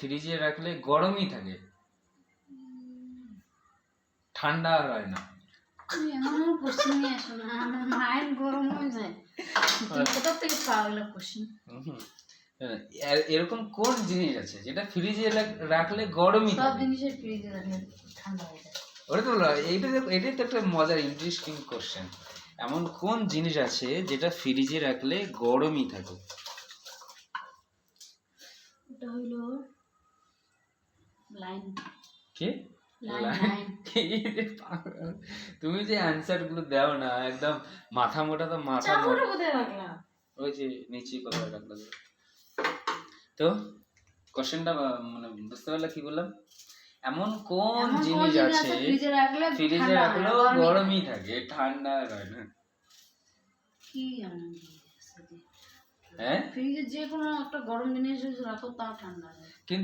ফ্রিজে রাখলে গরমই থাকে, ঠান্ডা আর হয় না। এমন কোশ্চেন নিয়ে আসো না, আমার মায়ের গরম হয়ে যায়। তুমি কোথা থেকে পাও এগুলো কোশ্চেন? এরকম কোন জিনিস আছে যেটা ফ্রিজে রাখলে গরমই সব থাকে? জিনিসের ফ্রিজে রাখলে ঠান্ডা হয়ে যায়। ওটা তো এটাই তো একটা মজার ইন্টারেস্টিং কোশ্চেন। এমন কোন জিনিস আছে যেটা ফ্রিজে রাখলে গরমই থাকে? ওটা হইলো লাইন। কি? লাইন। তুমি যে অ্যানসার গুলো দাও না, একদম মাথা মোটা তো মাথা চাকুটা কোথায় রাখলাম? ওই যে নিচে কোথায় রাখলাম। তো কোশ্চেনটা মানে বুঝতে পারলে কি বললাম? এমন কোন জিনিস আছে ফ্রিজে রাখলেও গরমই থাকে, ঠান্ডা হয় না? কি হ্যাঁ, ফ্রিজে যে কোনো একটা গরম জিনিস রাখো তাও ঠান্ডা হয়। কিন্তু